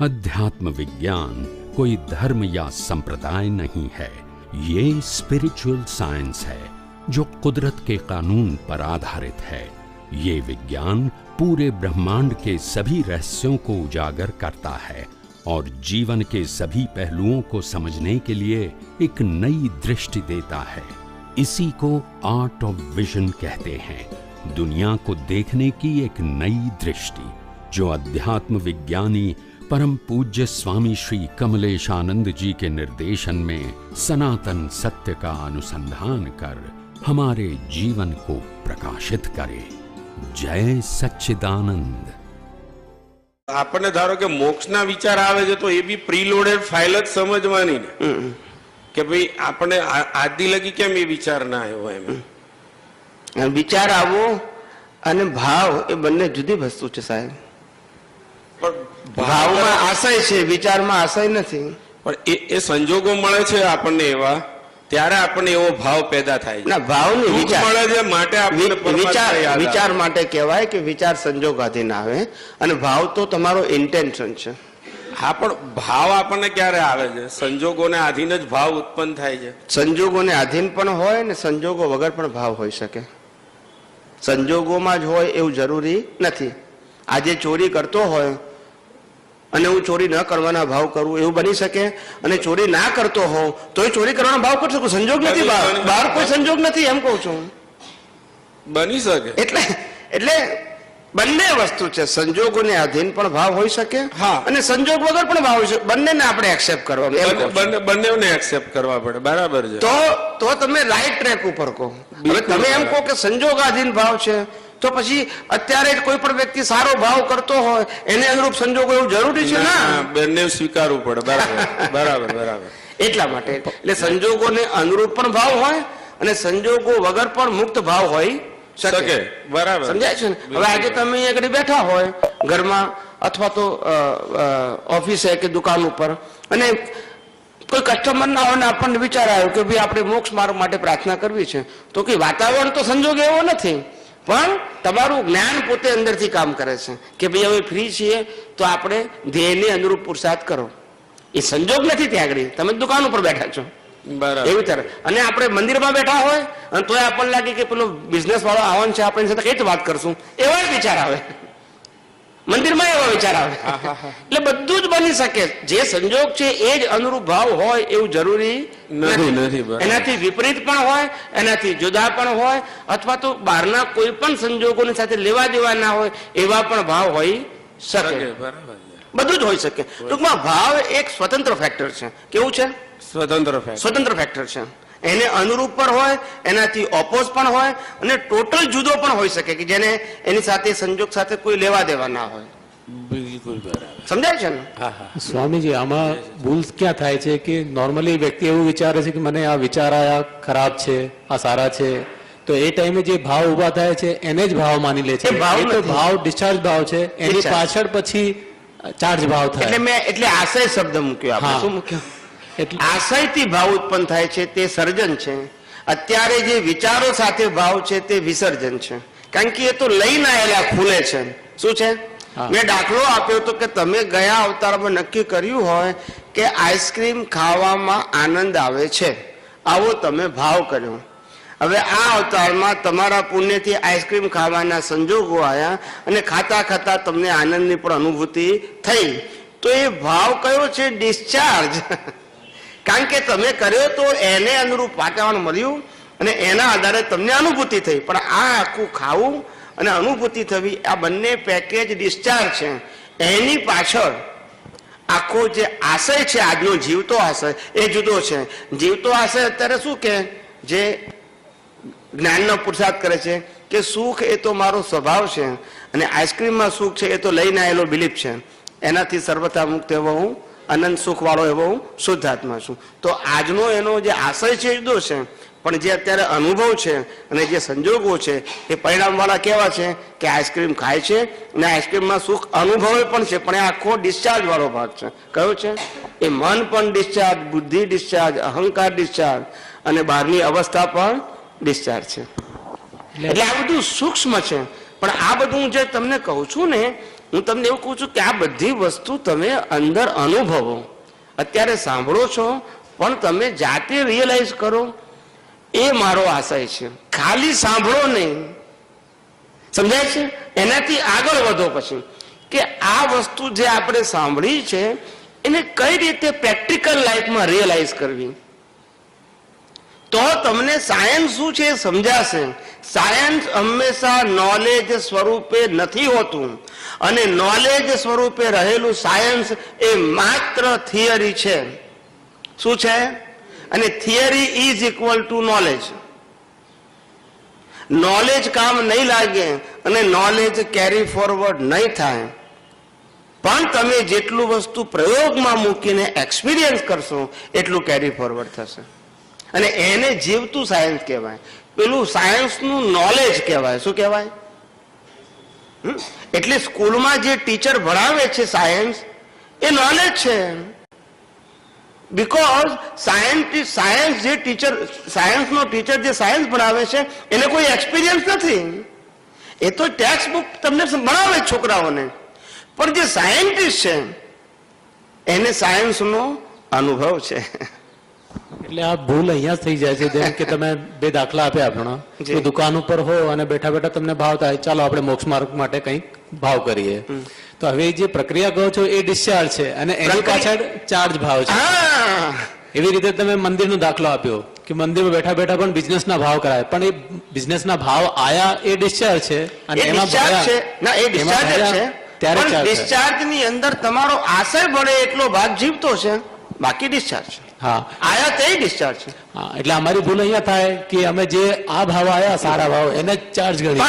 अध्यात्म विज्ञान कोई धर्म या संप्रदाय नहीं है, ये स्पिरिचुअल साइंस है जो कुदरत के कानून पर आधारित है। ये विज्ञान पूरे ब्रह्मांड के सभी रहस्यों को उजागर करता है और जीवन के सभी पहलुओं को समझने के लिए एक नई दृष्टि देता है। इसी को आर्ट ऑफ विजन कहते हैं, दुनिया को देखने की एक नई दृष्टि, जो अध्यात्म विज्ञानी परम पूज्य स्वामी श्री कमलेशानंद जी के निर्देशन में सनातन सत्य का अनुसंधान कर हमारे जीवन को प्रकाशित करे। जय सच्चिदानंद। આપણને ધારો કે મોક્ષના વિચાર આવે છે તો એ બી પ્રીલોડેડ ફાઇલ જ સમજવાની ને કે ભાઈ આપણે આદિ લગી કેમ એ વિચાર ના આવ્યો એમ વિચાર આવો અને ભાવ એ બંને જુદી વસ્તુ છે સાહેબ। પણ ભાવમાં આશય છે, વિચારમાં આશય નથી। પણ એ સંજોગો મળે છે આપણને એવા, ત્યારે આપણને એવો ભાવ પેદા થાય ના, ભાવની વિચાર મળે છે માટે આપણને વિચાર માટે કહેવાય કે વિચાર સંજોગાધીન આવે અને ભાવ તો તમારો ઇન્ટેન્શન છે। હા, પણ ભાવ આપણને ક્યારે આવે છે? સંજોગોને આધીન જ ભાવ ઉત્પન્ન થાય છે। સંજોગોને આધીન પણ હોય ને સંજોગો વગર પણ ભાવ હોઈ શકે। સંજોગોમાં જ હોય એવું જરૂરી નથી। આજે ચોરી કરતો હોય અને હું ચોરી ન કરવાના ભાવ કરું એવું બની શકે, અને ચોરી ના કરતો હોઉં તો ચોરી કરવાનો ભાવ કરી શકું। સંજોગ નથી, બહાર કોઈ સંજોગ નથી એમ કહું છું। બની શકે એટલે બંને વસ્તુ છે, સંજોગોને આધીન પણ ભાવ હોઈ શકે અને સંજોગ વગર પણ ભાવ હોઈ શકે। બંનેને આપણે એક્સેપ્ટ કરવાનું, બંનેને એક્સેપ્ટ કરવા પડે, બરાબર છે। તો તમે રાઈટ ટ્રેક ઉપર કહો। હવે તમે એમ કહો કે સંજોગાધીન ભાવ છે, તો પછી અત્યારે કોઈ પણ વ્યક્તિ સારો ભાવ કરતો હોય એને અનુરૂપ સંજોગો એવું જરૂરી છે ના? બંને સ્વીકારવું પડે, બરાબર બરાબર। એટલા માટે એટલે સંજોગોને અનુરૂપ પણ ભાવ હોય અને સંજોગો વગર પણ મુક્ત ભાવ હોય શકે, બરાબર, સમજાય છે ને? હવે આજે તમે અહીંયા આગળ બેઠા હોય ઘરમાં અથવા તો ઓફિસે કે દુકાન ઉપર, અને કોઈ કસ્ટમર ના હોય ને આપણને વિચાર આવ્યો કે ભાઈ આપણે મોક્ષ માર્ગ માટે પ્રાર્થના કરવી છે, તો કે વાતાવરણ તો સંજોગ એવો નથી, પણ તમારું જ્ઞાન પોતે અંદરથી કામ કરે છે કે ભાઈ હવે ફ્રી છીએ તો આપણે ધ્યેયને અનુરૂપ પુરુષાર્થ કરો। એ સંજોગ નથી ત્યાં આગળ, તમે દુકાન ઉપર બેઠા છો એવી તરફ। અને આપણે મંદિરમાં બેઠા હોય અને તોય આપણને લાગે કે પેલો બિઝનેસ વાળો આવવાનું છે, આપણે સાથે કઈ રીતે વાત કરશું, એવા વિચાર આવે મંદિરમાં, એવા વિચાર આવે। એટલે બધું જ બની શકે, જે સંજોગ છે એ જ અનુરૂપ ભાવ હોય એવું જરૂરી નથી। એનાથી વિપરીત પણ હોય, એનાથી જુદા પણ હોય, અથવા તો બહારના કોઈ પણ સંજોગોની સાથે લેવા દેવા ના હોય એવા પણ ભાવ હોઈ શકે, બધું જ હોઈ શકે। ટૂંકમાં ભાવ એક સ્વતંત્ર ફેક્ટર છે। કેવું છે? સ્વતંત્ર ફેક્ટર છે। એને અનુરૂપ પણ હોય, એનાથી ઓપોઝ પણ હોય, અને ટોટલ જુદો પણ હોઈ શકે કે જેને એની સાથે સંજોગ સાથે કોઈ લેવા દેવા ના હોય। બિલકુલ બરાબર, સમજાય છે ને? સ્વામીજી, આમાં ભૂલ ક્યાં થાય છે કે નોર્મલી વ્યક્તિ એવું વિચારે છે કે મને આ વિચાર આયા ખરાબ છે, આ સારા છે, તો એ ટાઈમે જે ભાવ ઉભા થાય છે એને જ ભાવ માની લે છે। ભાવ ડિસ્ચાર્જ ભાવ છે, એની પાછળ પછી ચાર્જ ભાવ થાય। એટલે આશય શબ્દ મૂક્યો આપણે। શું મૂક્યો? આશયથી ભાવ ઉત્પન્ન થાય છે તે સર્જન છે। અત્યારે જે વિચારો સાથે ભાવ છે તે વિસર્જન છે, કારણ કે એ તો લઈને આવેલા ખુલે છે। શું છે? મેં દાખલો આપ્યો તો કે તમે ગયા અવતારમાં નક્કી કર્યું હોય કે આઈસ્ક્રીમ ખાવામાં આનંદ આવે છે, આવો તમે ભાવ કર્યો। હવે આ અવતારમાં તમારા પુણ્યથી આઈસ્ક્રીમ ખાવાના સંજોગો આવ્યા અને ખાતા ખાતા તમને આનંદની પણ અનુભૂતિ થઈ, તો એ ભાવ કયો છે? ડિસ્ચાર્જ। કારણ કે તમે કર્યો તો એને અનુરૂપ વાતાવરણ મળ્યું અને એના આધારે તમને અનુભૂતિ થઈ, પણ આ આખું ખાવું અને અનુભૂતિ થવી આ બંને પેકેજ ડિસ્ચાર્જ છે। એની પાછળ આખો જે આશય છે, આજનો જીવતો આશય, એ જુદો છે। જીવતો આશય અત્યારે શું કે જે જ્ઞાનનો પુરુષાર્થ કરે છે કે સુખ એ તો મારો સ્વભાવ છે, અને આઈસ્ક્રીમમાં સુખ છે એ તો લઈને આવેલો બિલીફ છે, એનાથી સર્વથા મુક્ત એવો હું અનંત સુખ વાળો એવો હું શુદ્ધ આત્મા છું। તો આજનો એનો જે આશય છે જુદો છે, પણ જે અત્યારે અનુભવ છે અને જે સંજોગો છે એ પરિણામ વાળા કેવા છે કે આઈસ્ક્રીમ ખાય છે અને આઈસ્ક્રીમમાં સુખ અનુભવે પણ છે, પણ એ આખો ડિસ્ચાર્જ વાળો ભાગ છે। કયો છે? એ મન પણ ડિસ્ચાર્જ, બુદ્ધિ ડિસ્ચાર્જ, અહંકાર ડિસ્ચાર્જ અને બહારની અવસ્થા પણ ડિસ્ચાર્જ છે। એટલે આ બધું સૂક્ષ્મ છે, પણ આ બધું જે તમને કહું છું ને હું તમને એવું કહું છું કે આ બધી વસ્તુ તમે અંદર અનુભવો. અત્યારે સાંભળો છો પણ તમે જાતે રિયલાઇઝ કરો, એ મારો આશય છે. ખાલી સાંભળો નહીં, સમજાય છે? એનાથી આગળ વધો પછી કે આ વસ્તુ જે આપણે સાંભળી છે એને કઈ રીતે પ્રેક્ટિકલ લાઈફમાં રિયલાઇઝ કરવી, તો તમને સાયન્સ શું છે એ સમજાશે. સાયન્સ હંમેશા નોલેજ સ્વરૂપે નથી હોતું, અને નોલેજ સ્વરૂપે રહેલું સાયન્સ એ માત્ર થિયરી છે. શું છે? અને theory is equal to knowledge. Knowledge કામ નહીં લાગે અને નોલેજ કેરી ફોરવર્ડ નહીં થાય, પણ તમે જેટલું વસ્તુ પ્રયોગમાં મૂકીને એક્સપિરિયન્સ કરશો એટલું કેરી ફોરવર્ડ થશે. અને એને જીવતું સાયન્સ કહેવાય. પેલું સાયન્સનું નોલેજ કહેવાય. શું કહેવાય? એટલે સ્કૂલમાં જે ટીચર ભણાવે છે સાયન્સ, એ નોલેજ છે. બીકોઝ સાયન્સ જે ટીચર, સાયન્સનો ટીચર જે સાયન્સ ભણાવે છે એને કોઈ એક્સપિરિયન્સ નથી. એ તો ટેક્સ્ટ બુક તમને ભણાવે છોકરાઓને, પણ જે સાયન્ટિસ્ટ છે એને સાયન્સનો અનુભવ છે. એટલે આ ભૂલ અહીંયા જ થઈ જાય છે. જેમ કે તમે બે દાખલા આપ્યા આપણા, જી. કે દુકાન ઉપર હો અને બેઠા બેઠા તમને ભાવ થાય, ચાલો આપણે મોક્ષ માર્ગ માટે કંઈક ભાવ કરીએ. તો હવે જે પ્રક્રિયા કહો છો એ ડિસ્ચાર્જ છે અને એની પાછળ ચાર્જ ભાવ છે. હા, એવી રીતે તમે મંદિરનો દાખલો આપ્યો કે મંદિરમાં બેઠા બેઠા પણ બિઝનેસના ભાવ કરાય, પણ એ બિઝનેસના ભાવ આયા એ ડિસ્ચાર્જ છે અને એ એમાં discharge ભર્યા, છે. ના, એ એમાં discharge જ ભર્યા, છે. ત્યારે પણ charge થાય. discharge ની અંદર તમારો આશય ભળે એટલો ભાગ જીવતો છે, બાકી ડિસ્ચાર્જ છે. હા આયા તે ડિસ્ચાર્જ છે. હા, એટલે અમારી ભૂલ અહીંયા થાય કે અમે જે આ ભાવ આયા સારા ભાવ એને ચાર્જ ગણી.